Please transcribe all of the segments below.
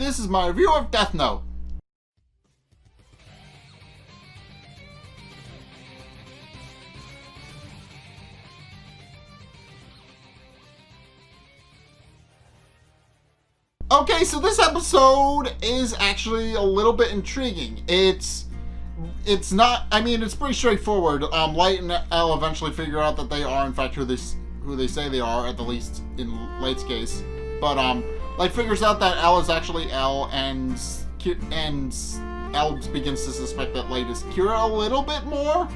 this is my review of Death Note. Okay, so this episode is actually a little bit intriguing. It's not, I mean, it's pretty straightforward. Light and L eventually figure out that they are in fact who they say they are, at the least in Light's case. But Light figures out that L is actually L, and L begins to suspect that Light is Kira a little bit more,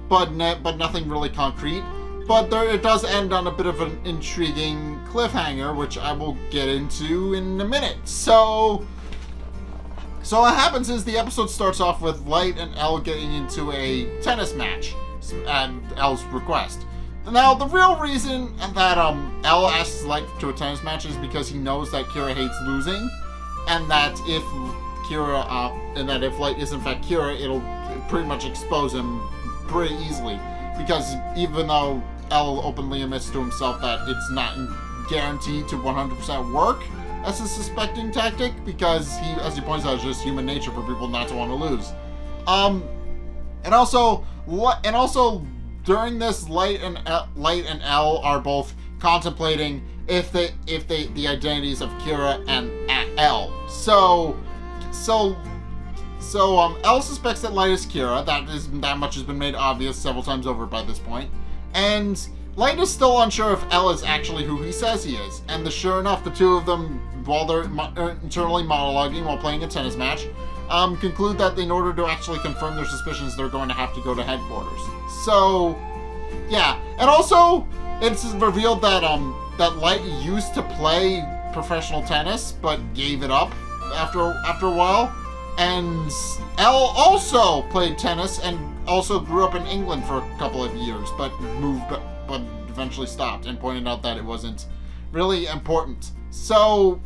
but nothing really concrete. But it does end on a bit of an intriguing cliffhanger, which I will get into in a minute. So what happens is the episode starts off with Light and L getting into a tennis match at L's request. Now, the real reason that L asks Light to a tennis match is because he knows that Kira hates losing, and that if Light is in fact Kira, it'll pretty much expose him pretty easily. Because even though L openly admits to himself that it's not guaranteed to 100% work as a suspecting tactic, because as he points out, it's just human nature for people not to want to lose. And also during this, Light and L are both contemplating if the identities of Kira and L. So L suspects that Light is Kira. That much has been made obvious several times over by this point. And Light is still unsure if L is actually who he says he is. And sure enough, the two of them, while they're internally monologuing while playing a tennis match, conclude that in order to actually confirm their suspicions, they're going to have to go to headquarters. So, yeah. And also, it's revealed that Light used to play professional tennis, but gave it up after a while. And L also played tennis and also grew up in England for a couple of years, but eventually stopped and pointed out that it wasn't really important. So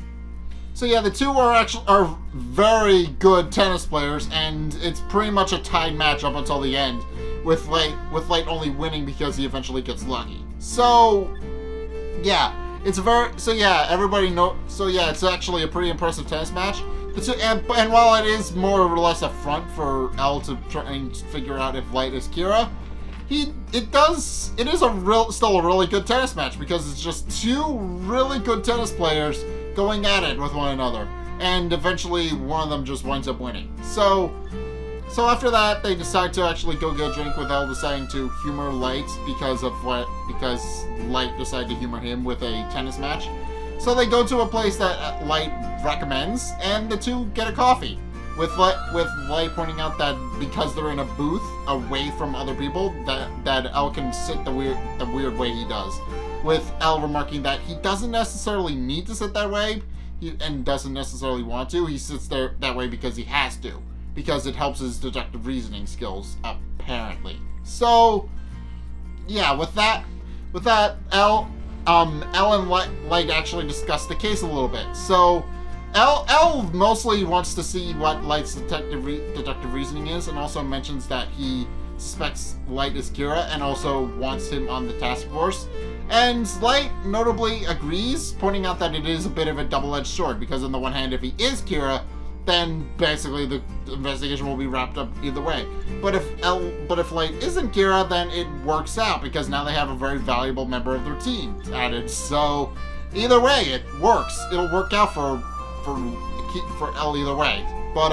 yeah, the two are very good tennis players, and it's pretty much a tied match up until the end, with Light only winning because he eventually gets lucky. So yeah, it's actually a pretty impressive tennis match. And while it is more or less a front for L to try and figure out if Light is Kira, it is still a really good tennis match, because it's just two really good tennis players going at it with one another, and eventually one of them just winds up winning. So after that, they decide to actually go get a drink, with L deciding to humor Light because Light decided to humor him with a tennis match. So they go to a place that Light recommends, and the two get a coffee, with Light pointing out that because they're in a booth away from other people, that L can sit the weird way he does, with L remarking that he doesn't necessarily need to sit that way, and doesn't necessarily want to. He sits there that way because he has to, because it helps his deductive reasoning skills, apparently. So yeah, with that, L and Light actually discuss the case a little bit. So L mostly wants to see what Light's deductive reasoning is, and also mentions that he suspects Light is Kira and also wants him on the task force. And Light notably agrees, pointing out that it is a bit of a double-edged sword, because on the one hand, if he is Kira, then basically the investigation will be wrapped up either way. But if Light isn't Kira, then it works out, because now they have a very valuable member of their team added. So either way, it works. It'll work out for L either way. But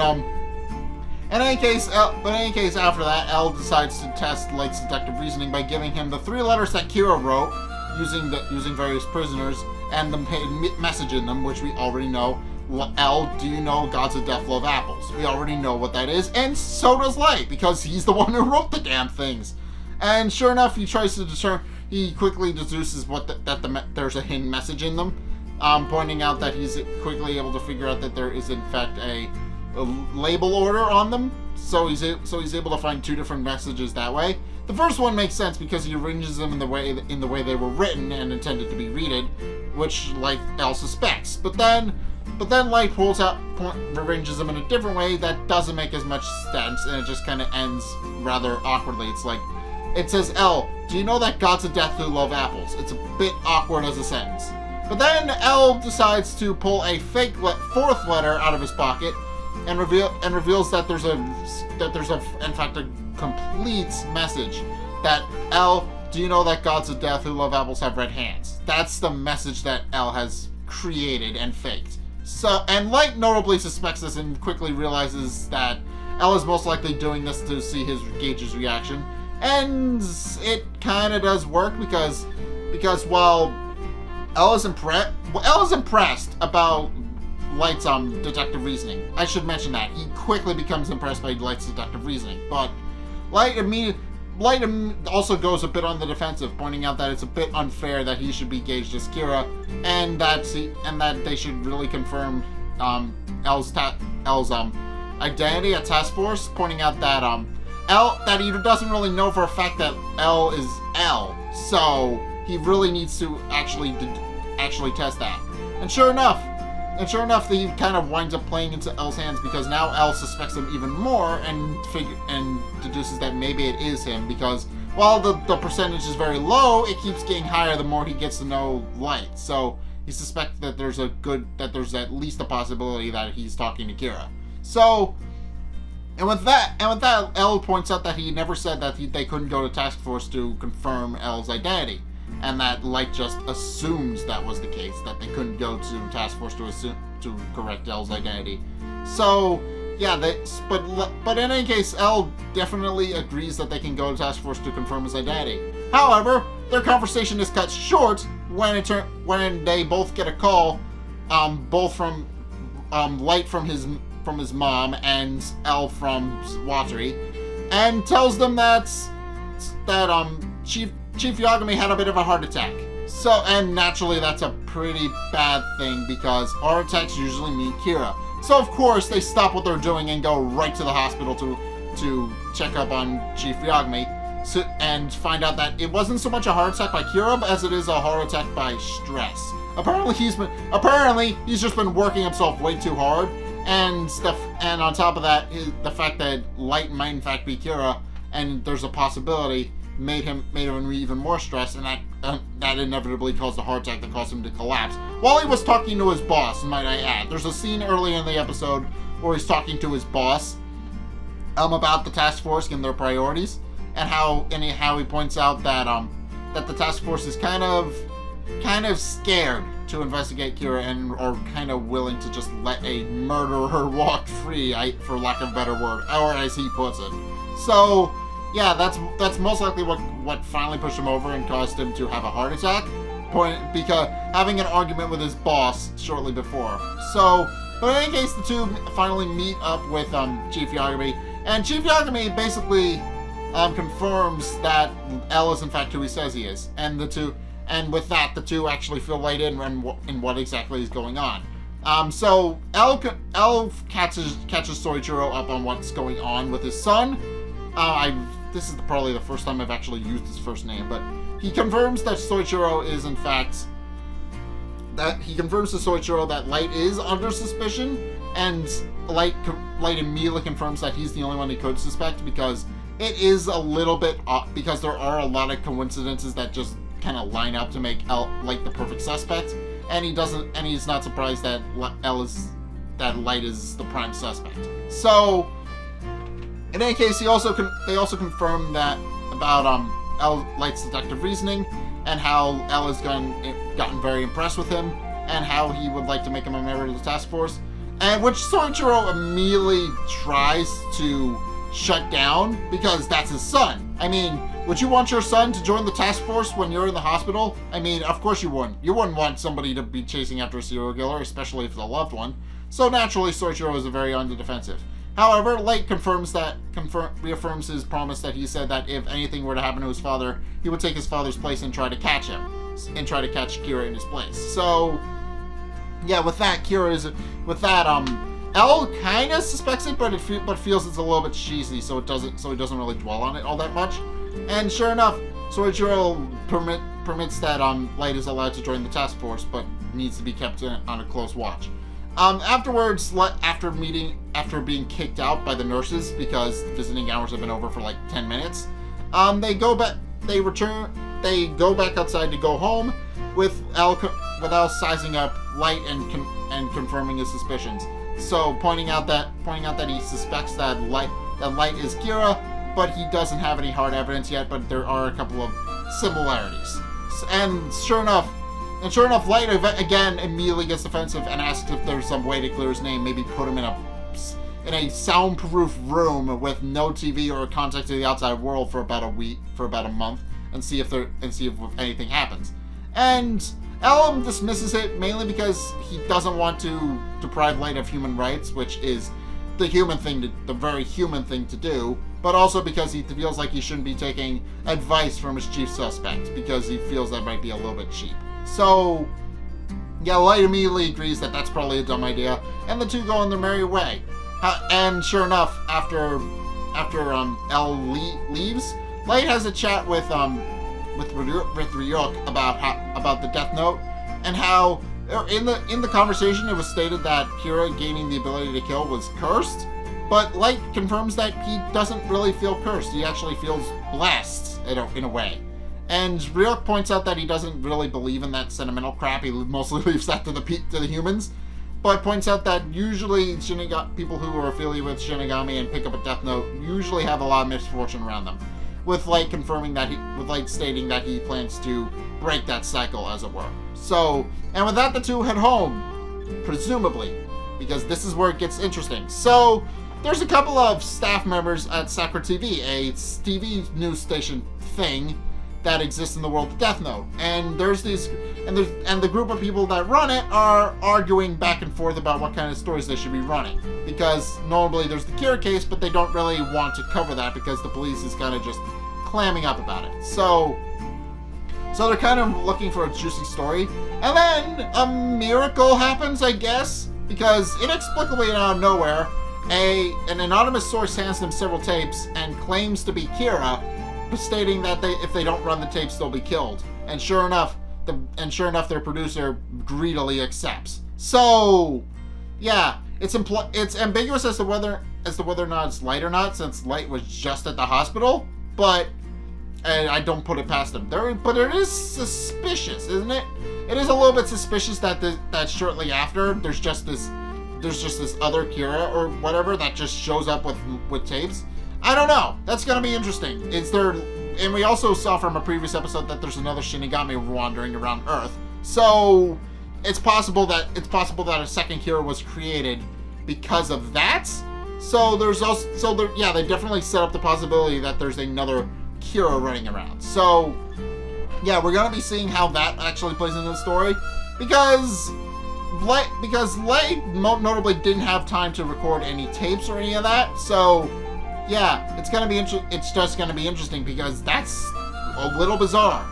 in any case, after that, L decides to test Light's deductive reasoning by giving him the 3 letters that Kira wrote using various prisoners and the message in them, which we already know. L, do you know gods of death love apples? We already know what that is, and so does Light, because he's the one who wrote the damn things. And sure enough, he quickly deduces there's a hidden message in them, pointing out that he's quickly able to figure out that there is in fact a label order on them. So he's able to find 2 different messages that way. The first one makes sense because he arranges them in the way they were written and intended to be readed, which L suspects. But then Light arranges them in a different way that doesn't make as much sense, and it just kind of ends rather awkwardly. It's like, it says, L, do you know that gods of death who love apples? It's a bit awkward as a sentence. But then L decides to pull a fake fourth letter out of his pocket and reveals that there's in fact a complete message that L, do you know that gods of death who love apples have red hands? That's the message that L has created and faked. So, and Light notably suspects this and quickly realizes that L is most likely doing this to see gauge his reaction. And it kind of does work because while L is impressed about Light's deductive reasoning. I should mention that. He quickly becomes impressed by Light's deductive reasoning. But Light also goes a bit on the defensive, pointing out that it's a bit unfair that he should be gauged as Kira, and that they should really confirm L's identity at Task Force, pointing out that that he doesn't really know for a fact that L is L, so he really needs to actually test that. And sure enough, he kind of winds up playing into L's hands because now L suspects him even more and deduces that maybe it is him because while the percentage is very low, it keeps getting higher the more he gets to know Light. So he suspects that there's at least a possibility that he's talking to Kira. So, and with that, L points out that he never said that they couldn't go to Task Force to confirm L's identity. And that Light just assumes that was the case, that they couldn't go to Task Force to correct L's identity. So, yeah, but in any case, L definitely agrees that they can go to Task Force to confirm his identity. However, their conversation is cut short when they both get a call, both from Light from his mom and L from Watari, and tells them that Chief Yagami had a bit of a heart attack. So, and naturally that's a pretty bad thing because heart attacks usually mean Kira. So of course they stop what they're doing and go right to the hospital to check up on Chief Yagami and find out that it wasn't so much a heart attack by Kira as it is a heart attack by stress. Apparently he's just been working himself way too hard, and on top of that, the fact that Light might in fact be Kira and there's a possibility made him even more stressed, and that inevitably caused a heart attack that caused him to collapse while he was talking to his boss, might I add. There's a scene early in the episode where he's talking to his boss about the task force and their priorities, and how he points out that the task force is kind of scared to investigate Kira and are kind of willing to just let a murderer walk free, for lack of a better word, or as he puts it. So yeah, that's most likely what finally pushed him over and caused him to have a heart attack, because having an argument with his boss shortly before. So, but in any case, the two finally meet up with Chief Yagami, and Chief Yagami basically confirms that L is in fact who he says he is, and with that, the two actually fill right in what exactly is going on. So L catches Soichiro up on what's going on with his son. This is probably the first time I've actually used his first name, but he confirms that Soichiro is in fact that Light is under suspicion, and Light immediately confirms that he's the only one he could suspect because it is a little bit because there are a lot of coincidences that just kind of line up to make Light the perfect suspect, and he's not surprised that Light is the prime suspect. So in any case, they also confirm that about Light's deductive reasoning, and how L has gotten very impressed with him, and how he would like to make him a member of the task force, and which Soichiro immediately tries to shut down because that's his son. I mean, would you want your son to join the task force when you're in the hospital? I mean, of course you wouldn't. You wouldn't want somebody to be chasing after a serial killer, especially if it's a loved one. So naturally, Soichiro is very on the defensive. However, Light reaffirms his promise that he said that if anything were to happen to his father, he would take his father's place and try to catch him, and try to catch Kira in his place. So, yeah, with that, L kind of suspects it, but feels it's a little bit cheesy, so he doesn't really dwell on it all that much. And sure enough, Soichiro permits that Light is allowed to join the task force, but needs to be kept on a close watch. Afterwards, after being kicked out by the nurses because visiting hours have been over for like 10 minutes, they go back outside to go home, without sizing up Light and confirming his suspicions. So pointing out that he suspects that Light is Kira, but he doesn't have any hard evidence yet. But there are a couple of similarities, and sure enough, Light again immediately gets defensive and asks if there's some way to clear his name. Maybe put him in a soundproof room with no TV or contact to the outside world for about a month, and see if anything happens. And Elm dismisses it mainly because he doesn't want to deprive Light of human rights, which is the very human thing to do, but also because he feels like he shouldn't be taking advice from his chief suspect, because he feels that might be a little bit cheap. So, yeah, Light immediately agrees that that's probably a dumb idea, and the two go on their merry way. And sure enough, after Elle leaves, Light has a chat with Ryuk about the Death Note, and how in the conversation it was stated that Kira gaining the ability to kill was cursed, but Light confirms that he doesn't really feel cursed. He actually feels blessed in a way. And Ryuk points out that he doesn't really believe in that sentimental crap. He mostly leaves that to the humans, but points out that usually people who are affiliated with Shinigami and pick up a Death Note usually have a lot of misfortune around them. With Light stating that he plans to break that cycle, as it were. So, and with that, the two head home, presumably, because this is where it gets interesting. So, there's a couple of staff members at Sakura TV, a TV news station thing that exists in the world of Death Note, and the group of people that run it are arguing back and forth about what kind of stories they should be running, because normally there's the Kira case, but they don't really want to cover that because the police is kind of just clamming up about it. So they're kind of looking for a juicy story, and then a miracle happens, I guess, because inexplicably out of nowhere, an anonymous source hands them several tapes and claims to be Kira, stating that if they don't run the tapes, they'll be killed. And sure enough, their producer greedily accepts. So, yeah, it's ambiguous as to whether or not it's Light or not, since Light was just at the hospital. But I don't put it past them. But it is suspicious, isn't it? It is a little bit suspicious that shortly after there's just this other Kira or whatever that just shows up with tapes. I don't know. That's gonna be interesting. And we also saw from a previous episode that there's another Shinigami wandering around Earth. So it's possible that a second Kira was created because of that. So they definitely set up the possibility that there's another Kira running around. So yeah, we're gonna be seeing how that actually plays into the story, because Light notably didn't have time to record any tapes or any of that. So yeah, it's just gonna be interesting, because that's a little bizarre.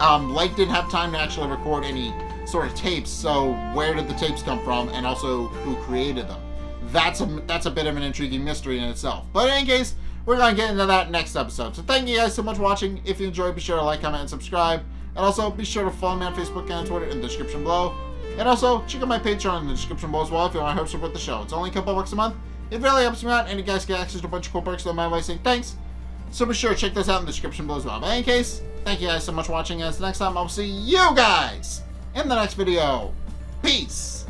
Light didn't have time to actually record any sort of tapes, so where did the tapes come from, and also who created them? That's a bit of an intriguing mystery in itself. But in any case, we're gonna get into that next episode. So thank you guys so much for watching. If you enjoyed, be sure to like, comment, and subscribe. And also be sure to follow me on Facebook and on Twitter in the description below. And also check out my Patreon in the description below as well if you want to help support the show. It's only a couple bucks a month. It really helps me out, and you guys get access to a bunch of cool perks that my way saying thanks. So be sure to check those out in the description below as well. But in any case, thank you guys so much for watching, and until next time, I'll see you guys in the next video. Peace!